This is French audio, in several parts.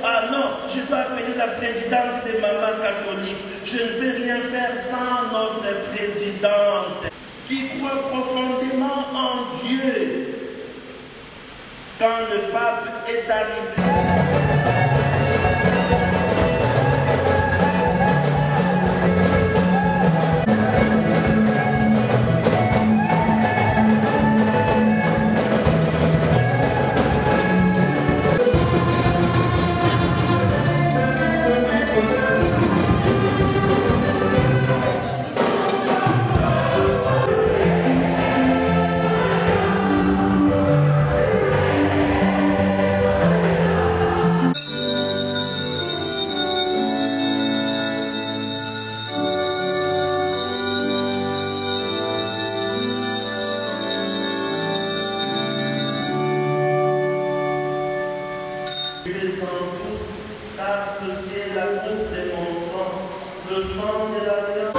Ah non, je dois appeler la présidente des mamans catholiques. Je ne peux rien faire sans notre présidente qui croit profondément en Dieu. Quand le pape est arrivé... Car c'est la coupe de mon sang, le sang de l'alliance.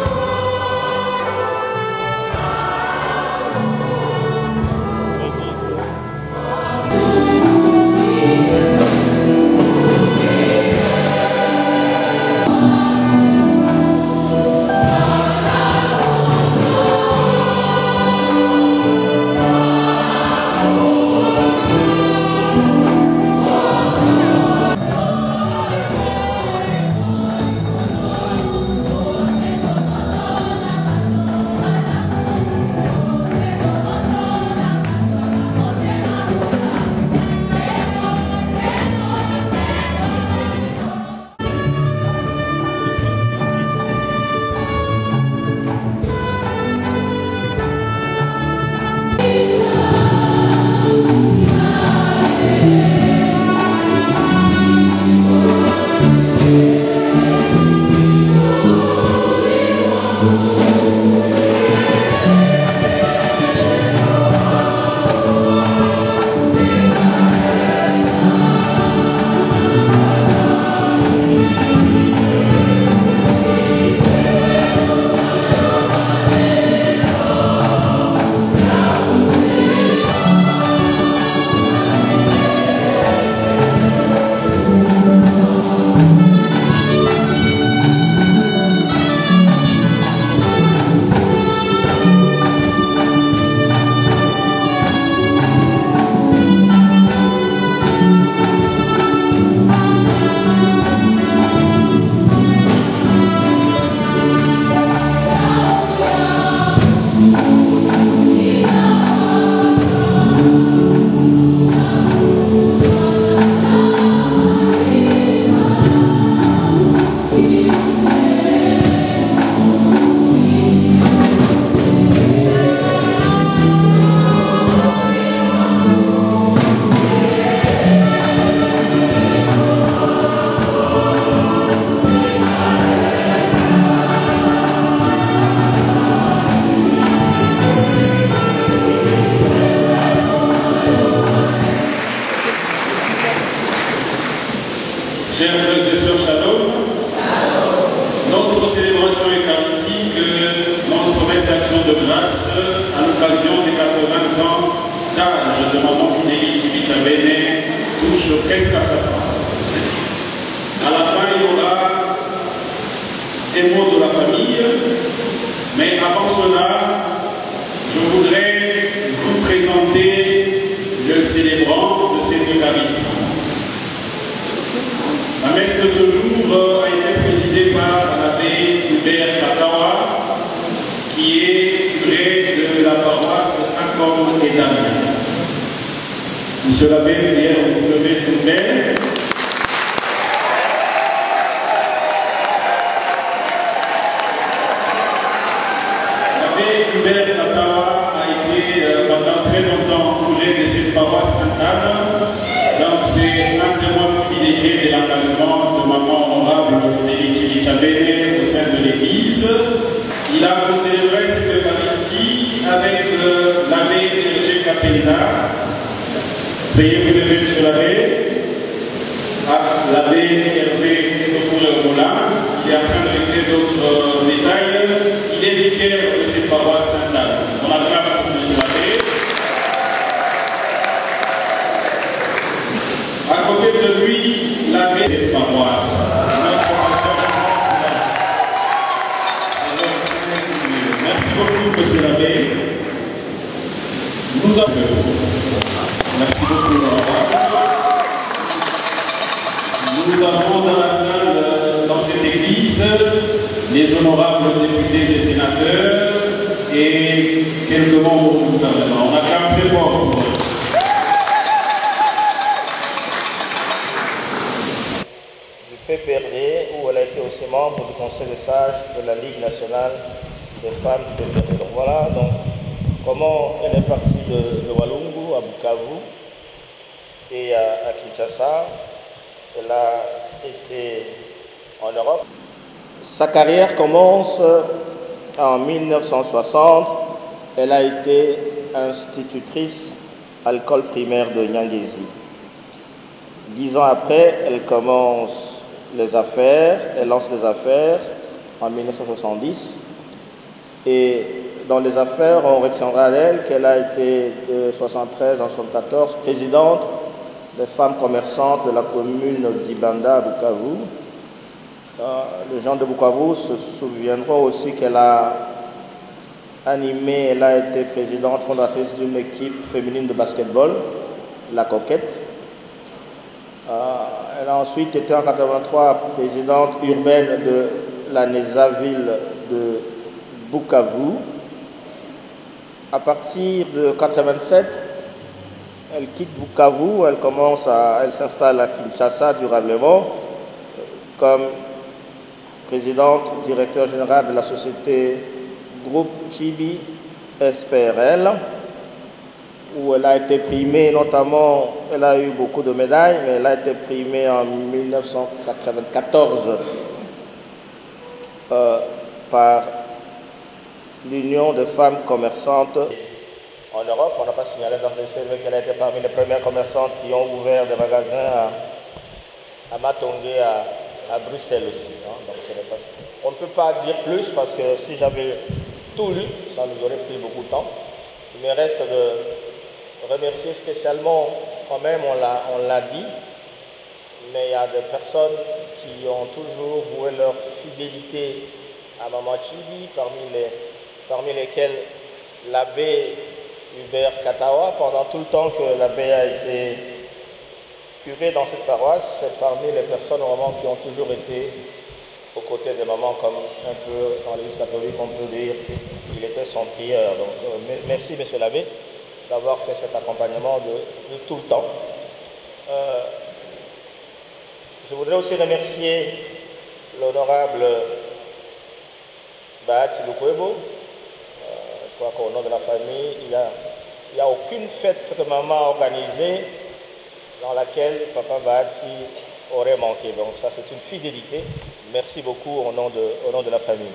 Chers frères et sœurs, shalom. Notre célébration eucharistique montre messe d'action de grâce à l'occasion des 80 ans d'âge de maman Fidélie Tibichabene touche presque à sa fin. À la fin, il y aura des mots de la famille, mais avant cela, je voudrais vous présenter le célébrant de cette Eucharistie. La messe de ce jour a été présidée par l'abbé Hubert Katawa, qui est curé de la paroisse Saint-Côme et Damien. Monsieur l'abbé, hier, vous levez cette main. L'abbé Hubert Katawa a été pendant très longtemps curé de cette paroisse Sainte-Anne. Donc c'est un témoin privilégié de l'engagement de maman honorable Fidélie Tibichabene au sein de l'Église. Il a célébré cette Eucharistie avec l'abbé Hergé Capenda. Veuillez vous lever, monsieur l'abbé. L'abbé Hervé Tofour-Moulin. Il est en train de régler d'autres détails. Il est vicaire de cette paroisse Sainte-Anne. On acclame pour monsieur l'abbé. À côté de lui, l'abbé Ambroise. Merci beaucoup, monsieur l'abbé. Nous avons... Merci beaucoup, nous avons dans la salle, dans cette église, les honorables députés et sénateurs et quelques membres du gouvernement. On acclame très fort pour eux. Du PPRD, où elle a été aussi membre du conseil de sages de la Ligue nationale des femmes du PPRD. Donc voilà donc comment elle est partie de Walungu à Bukavu et à Kinshasa. Elle a été en Europe. Sa carrière commence en 1960. Elle a été institutrice à l'école primaire de Nyangezi. 10 ans après, elle commence les affaires, elle lance les affaires en 1970. Et dans les affaires, on retiendra d'elle qu'elle a été de 1973 à 1974 présidente des femmes commerçantes de la commune d'Ibanda à Bukavu. Les gens de Bukavu se souviendront aussi qu'elle a animé, elle a été présidente fondatrice d'une équipe féminine de basketball, la Coquette. Elle a ensuite été en 1983 présidente urbaine de la Nézaville de Bukavu. À partir de 1987, elle quitte Bukavu, elle s'installe à Kinshasa durablement comme présidente, directeur général de la société Groupe Chibi SPRL, où elle a été primée, notamment, elle a eu beaucoup de médailles, mais elle a été primée en 1994 par l'Union des femmes commerçantes. En Europe, on n'a pas signalé dans le CV qu'elle a été parmi les premières commerçantes qui ont ouvert des magasins à Matongé, à Bruxelles aussi. Hein. Donc, on ne peut pas dire plus parce que si j'avais tout lu, ça nous aurait pris beaucoup de temps. Il me reste de remercier spécialement, quand même, on l'a dit, mais il y a des personnes qui ont toujours voué leur fidélité à Maman Chibi, parmi lesquelles l'abbé Hubert Katawa. Pendant tout le temps que l'abbé a été curé dans cette paroisse, c'est parmi les personnes vraiment qui ont toujours été aux côtés des mamans, comme un peu dans l'Église catholique, on peut dire qu'il était son prieur. Donc merci, monsieur l'abbé, d'avoir fait cet accompagnement de tout le temps. Je voudrais aussi remercier l'honorable Bahati Lukwebo. Je crois qu'au nom de la famille, il n'y a aucune fête que maman a organisée dans laquelle papa Bahati aurait manqué. Donc ça, c'est une fidélité. Merci beaucoup au nom de la famille.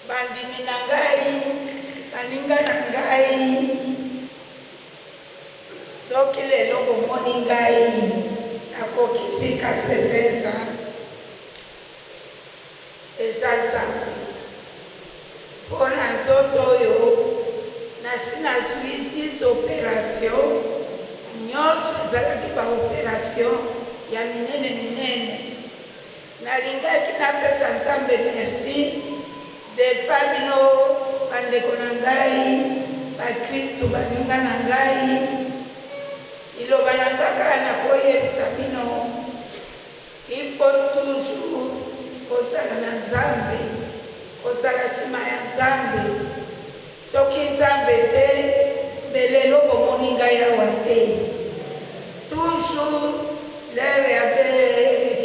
Bandimi na ngai, baninga na ngai, soki lelo bomoni ngai, nakokisi 80 ans, eza Nzambe. Mpona nzoto oyo, nasi nazwi 10 opération, nyonso ezalaki baopération ya minene. Nalingaki napesa Nzambe merci. Des femmes no bandeko na ngai, bakristu baninga na ngai, iloba na kaka na koyebisa bino, il faut toujours kozala na Nzambe, kozala nsima ya Nzambe. Soki Nzambe te, belelo bomoni ngai awa te. Toujours lere abe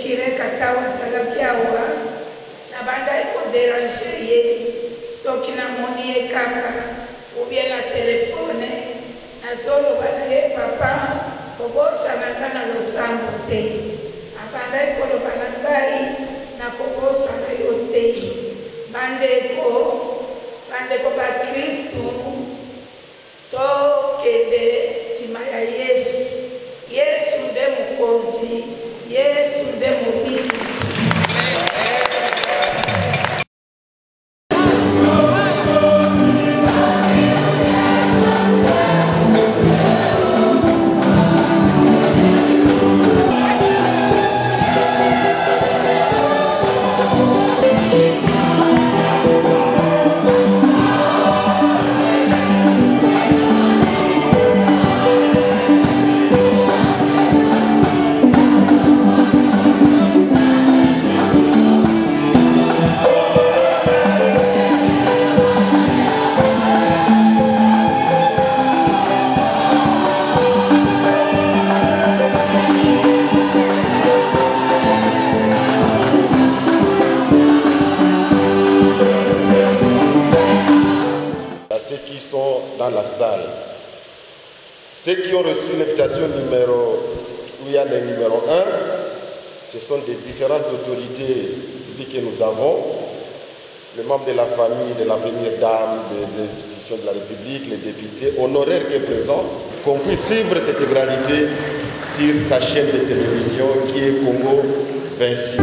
Kire Katawa azalaki awa, nabandai kodéranger ye soki namoni ye kaka ou bien na telefone nazoloba na ye papa kobosana nga na losambo te. Abandai koloba na ngai nakobosana yo te. Bandeko bakristu tokende nsima ya Yesu. Yesu nde mokonzi, Yesu nde mobiki. dans la salle. Ceux qui ont reçu l'invitation où il y a le numéro 1, ce sont des différentes autorités publiques que nous avons, les membres de la famille, de la première dame, des institutions de la République, les députés honoraires qui sont présents, qu'on puisse suivre cette intégralité sur sa chaîne de télévision qui est Congo 26.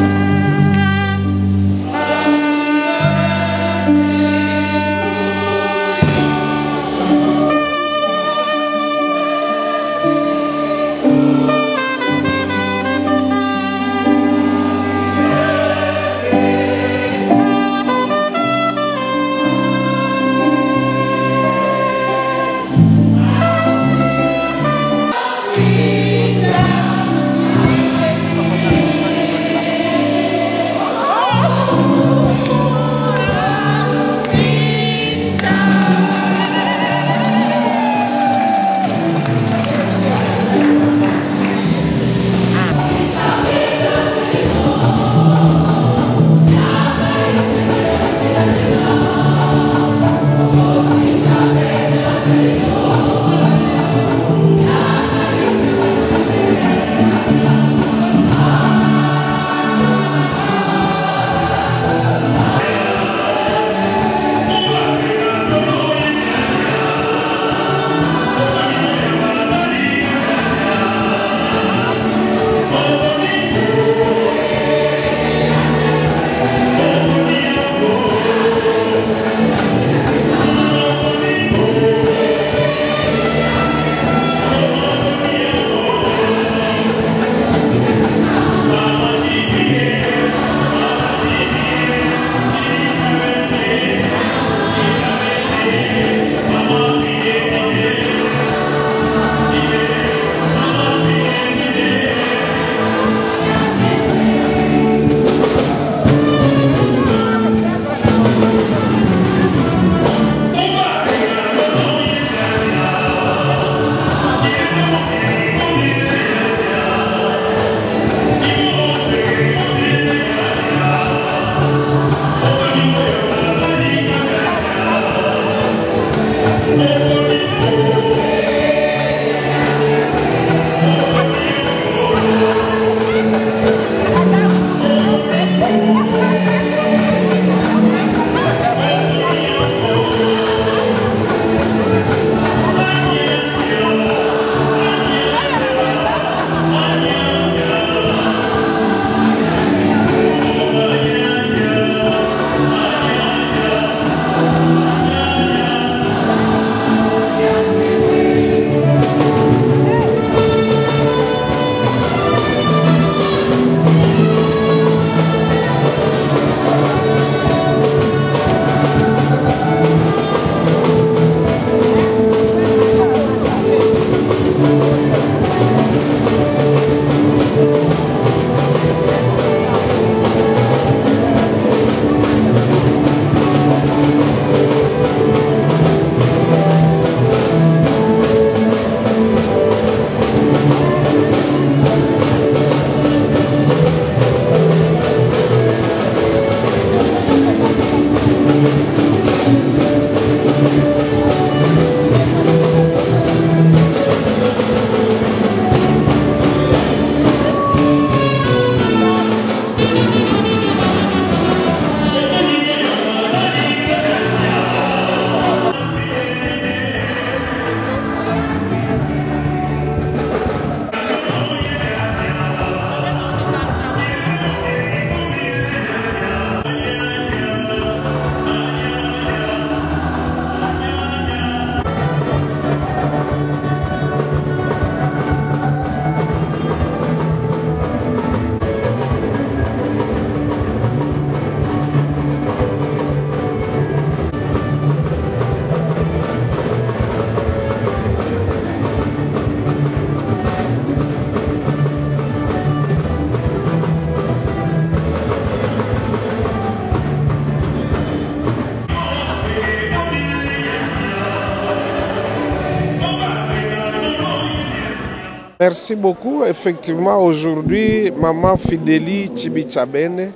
Merci beaucoup. Effectivement, aujourd'hui, Maman Fidélie Tchibichabene,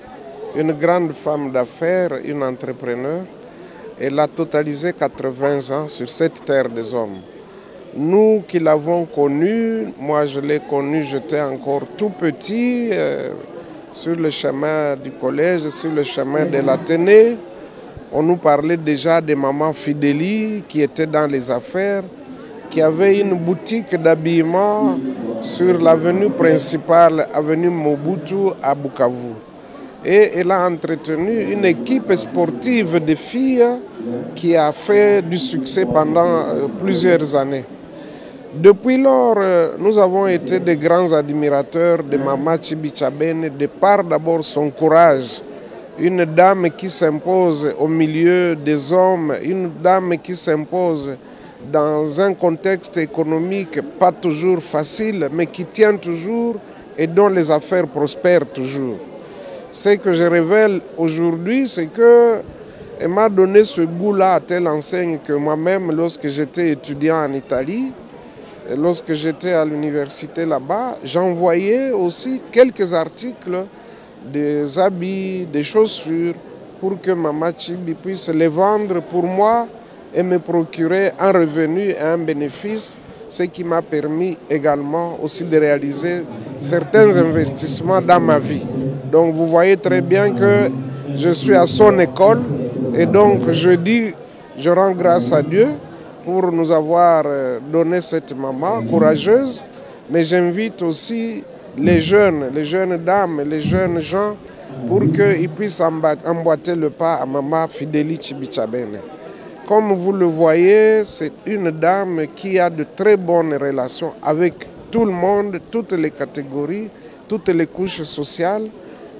une grande femme d'affaires, une entrepreneur, Elle a totalisé 80 ans sur cette terre des hommes. Nous qui l'avons connue, moi je l'ai connue, j'étais encore tout petit, sur le chemin du collège, sur le chemin de l'Athénée. On nous parlait déjà de maman Fidélie qui était dans les affaires, qui avait une boutique d'habillement sur l'avenue principale, avenue Mobutu à Bukavu. Et elle a entretenu une équipe sportive de filles qui a fait du succès pendant plusieurs années. Depuis lors, nous avons été de grands admirateurs de Maman Tchibi-Tchabene, de par d'abord son courage. Une dame qui s'impose au milieu des hommes, une dame qui s'impose dans un contexte économique pas toujours facile, mais qui tient toujours et dont les affaires prospèrent toujours. Ce que je révèle aujourd'hui, c'est qu'elle m'a donné ce goût-là à telle enseigne que moi-même, lorsque j'étais étudiant en Italie, et lorsque j'étais à l'université là-bas, j'envoyais aussi quelques articles, des habits, des chaussures, pour que Maman Tchibi puisse les vendre pour moi et me procurer un revenu et un bénéfice, ce qui m'a permis également aussi de réaliser certains investissements dans ma vie. Donc vous voyez très bien que je suis à son école et donc je rends grâce à Dieu pour nous avoir donné cette maman courageuse, mais j'invite aussi les jeunes dames, les jeunes gens pour qu'ils puissent emboîter le pas à Maman Fidélie Tchibi-Tchabene. Comme vous le voyez, c'est une dame qui a de très bonnes relations avec tout le monde, toutes les catégories, toutes les couches sociales.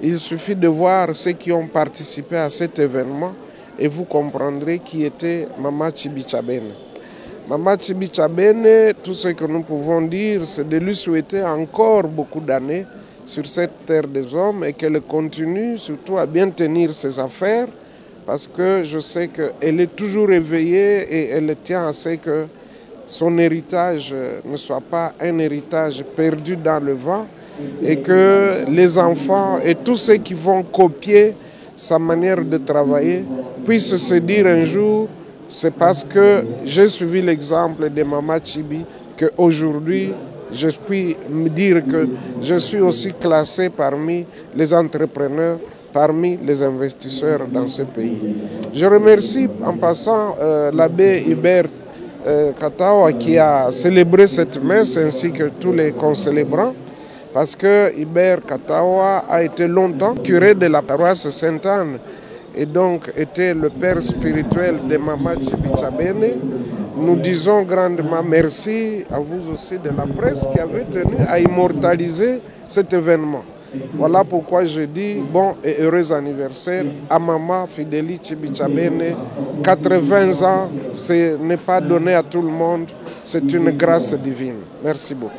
Il suffit de voir ceux qui ont participé à cet événement et vous comprendrez qui était Maman Tchibi-Tchabene. Maman Tchibi-Tchabene, tout ce que nous pouvons dire, c'est de lui souhaiter encore beaucoup d'années sur cette terre des hommes et qu'elle continue surtout à bien tenir ses affaires parce que je sais qu'elle est toujours éveillée et elle tient à ce que son héritage ne soit pas un héritage perdu dans le vent et que les enfants et tous ceux qui vont copier sa manière de travailler puissent se dire un jour: c'est parce que j'ai suivi l'exemple de Maman Tchibi qu'aujourd'hui, je puis me dire que je suis aussi classé parmi les entrepreneurs, parmi les investisseurs dans ce pays. Je remercie en passant l'abbé Hubert Katawa qui a célébré cette messe ainsi que tous les concélébrants parce que Hubert Katawa a été longtemps curé de la paroisse Sainte-Anne et donc était le père spirituel de Maman Tchibi-Tchabene. Nous disons grandement merci à vous aussi de la presse qui avez tenu à immortaliser cet événement. Voilà pourquoi je dis bon et heureux anniversaire à Maman Fidélie Tchibi-Tchabene. 80 ans, ce n'est pas donné à tout le monde, c'est une grâce divine. Merci beaucoup.